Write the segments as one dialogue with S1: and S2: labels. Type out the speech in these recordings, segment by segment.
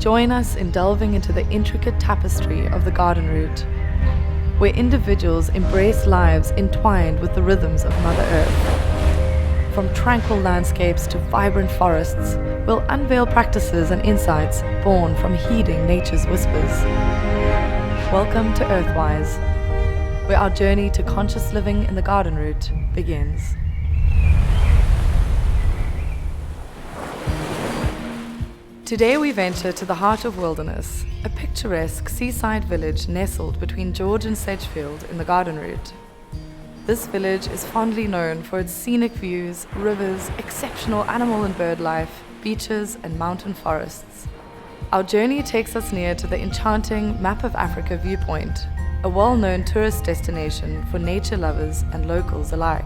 S1: Join us in delving into the intricate tapestry of the garden route, where individuals embrace lives entwined with the rhythms of Mother Earth. From tranquil landscapes to vibrant forests, we'll unveil practices and insights born from heeding nature's whispers. Welcome to Earthwise, where our journey to conscious living in the garden route begins. Today we venture to the heart of wilderness, a picturesque seaside village nestled between George and Sedgefield in the garden route. This village is fondly known for its scenic views, rivers, exceptional animal and bird life, beaches and mountain forests. Our journey takes us near to the enchanting Map of Africa viewpoint, a well-known tourist destination for nature lovers and locals alike.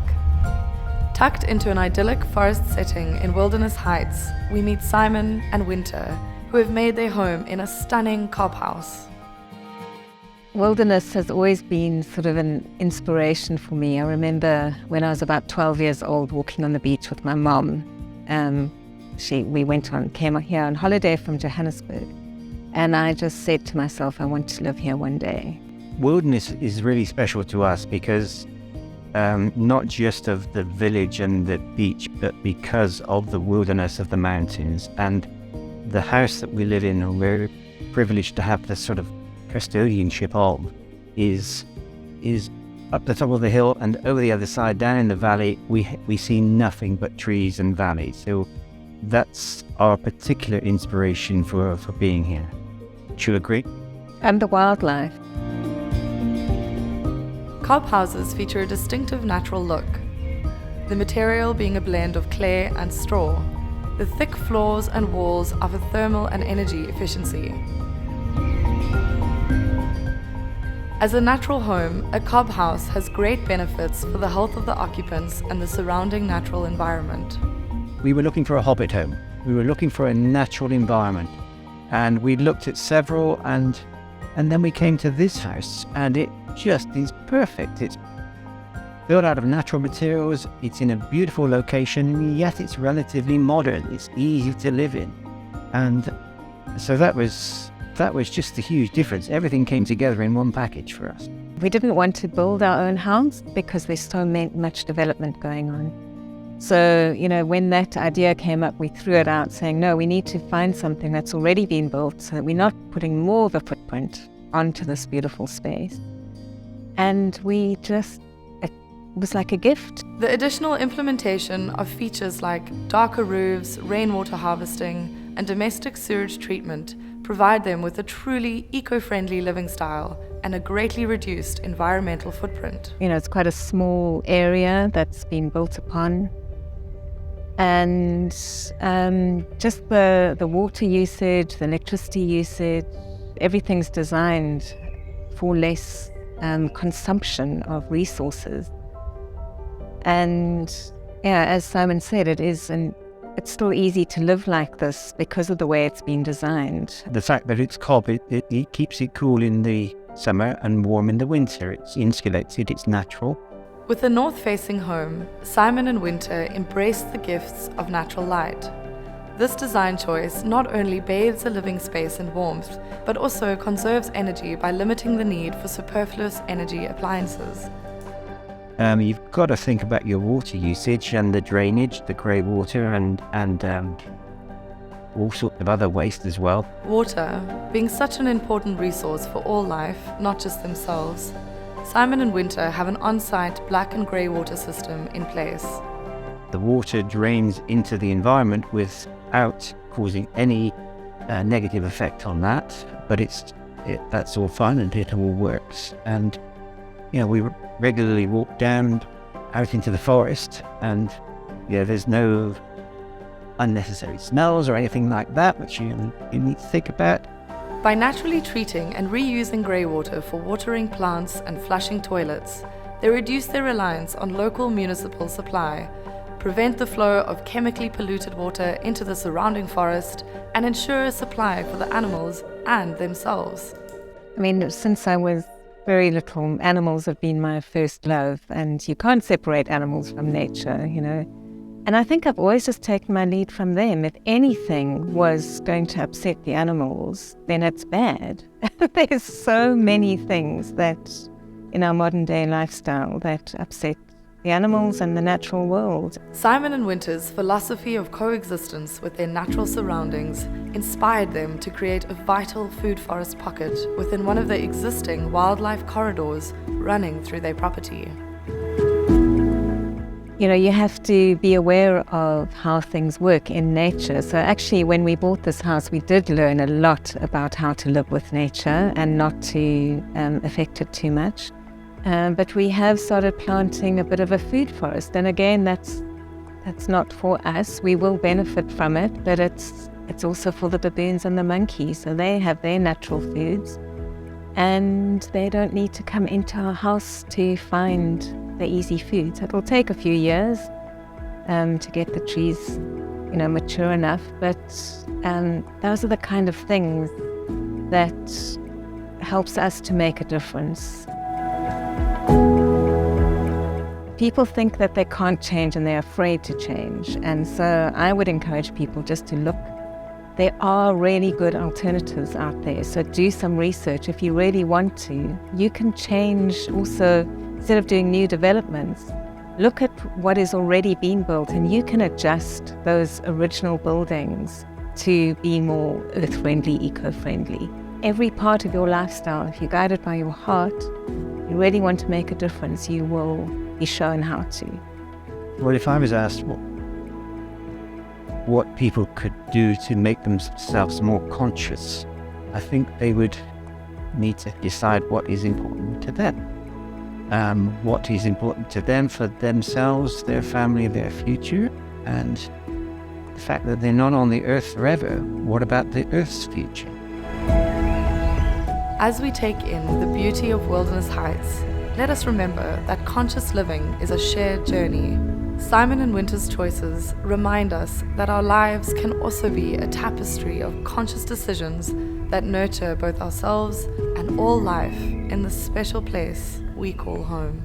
S1: Tucked into an idyllic forest setting in Wilderness Heights, we meet Simon and Wynter, who have made their home in a stunning copse house.
S2: Wilderness has always been sort of an inspiration for me. I remember when I was about 12 years old walking on the beach with my mom. We came here on holiday from Johannesburg, and I just said to myself, I want to live here one day.
S3: Wilderness is really special to us because not just of the village and the beach, but because of the wilderness of the mountains. And the house that we live in, and we're privileged to have this sort of custodianship of, is up the top of the hill, and over the other side, down in the valley, we see nothing but trees and valleys. So that's our particular inspiration for being here. Do you agree?
S2: And the wildlife.
S1: Copse houses feature a distinctive natural look, the material being a blend of clay and straw. The thick floors and walls offer thermal and energy efficiency. As a natural home, a copse house has great benefits for the health of the occupants and the surrounding natural environment.
S3: We were looking for a hobbit home. We were looking for a natural environment, and we looked at several, and then we came to this house, and it just is perfect. It's built out of natural materials, it's in a beautiful location, yet it's relatively modern. It's easy to live in. And so that was just a huge difference. Everything came together in one package for us.
S2: We didn't want to build our own house because there's so much development going on. So, when that idea came up, we threw it out saying, no, we need to find something that's already been built so that we're not putting more of a footprint onto this beautiful space. And it was like a gift.
S1: The additional implementation of features like darker roofs, rainwater harvesting, and domestic sewage treatment provide them with a truly eco-friendly living style and a greatly reduced environmental footprint.
S2: It's quite a small area that's been built upon. And just the water usage, the electricity usage, everything's designed for less consumption of resources. And as Simon said, it's still easy to live like this because of the way it's been designed.
S3: The fact that it's copse, it keeps it cool in the summer and warm in the winter. It's insulated, it's natural.
S1: With a north-facing home, Simon and Wynter embrace the gifts of natural light. This design choice not only bathes a living space in warmth, but also conserves energy by limiting the need for superfluous energy appliances.
S3: You've got to think about your water usage and the drainage, the grey water, and all sorts of other waste as well. Water,
S1: being such an important resource for all life, not just themselves, Simon and Wynter have an on-site black and grey water system in place.
S3: The water drains into the environment without causing any negative effect on that, but that's all fine and it all works. And we regularly walk down out into the forest, and there's no unnecessary smells or anything like that which you need to think about.
S1: By naturally treating and reusing grey water for watering plants and flushing toilets, they reduce their reliance on local municipal supply, prevent the flow of chemically polluted water into the surrounding forest, and ensure a supply for the animals and themselves.
S2: Since I was very little, animals have been my first love, and you can't separate animals from nature, And I think I've always just taken my lead from them. If anything was going to upset the animals, then it's bad. There's so many things that in our modern day lifestyle that upset the animals and the natural world.
S1: Simon and Wynter's philosophy of coexistence with their natural surroundings inspired them to create a vital food forest pocket within one of the existing wildlife corridors running through their property.
S2: You know, you have to be aware of how things work in nature. So actually, when we bought this house, we did learn a lot about how to live with nature and not to affect it too much. But we have started planting a bit of a food forest. And again, that's not for us. We will benefit from it, but it's also for the baboons and the monkeys. So they have their natural foods, and they don't need to come into our house to find the easy foods. It will take a few years to get the trees, mature enough. But those are the kind of things that helps us to make a difference. People think that they can't change and they're afraid to change. And so I would encourage people just to look. There are really good alternatives out there. So do some research if you really want to. You can change also, instead of doing new developments, look at what is already being built, and you can adjust those original buildings to be more earth-friendly, eco-friendly. Every part of your lifestyle, if you're guided by your heart, you really want to make a difference, you will be shown how to.
S3: Well, if I was asked what people could do to make themselves more conscious, I think they would need to decide what is important to them. What is important to them for themselves, their family, their future, and the fact that they're not on the earth forever. What about the earth's future?
S1: As we take in the beauty of Wilderness Heights, let us remember that conscious living is a shared journey. Simon and Wynter's choices remind us that our lives can also be a tapestry of conscious decisions that nurture both ourselves and all life in the special place we call home.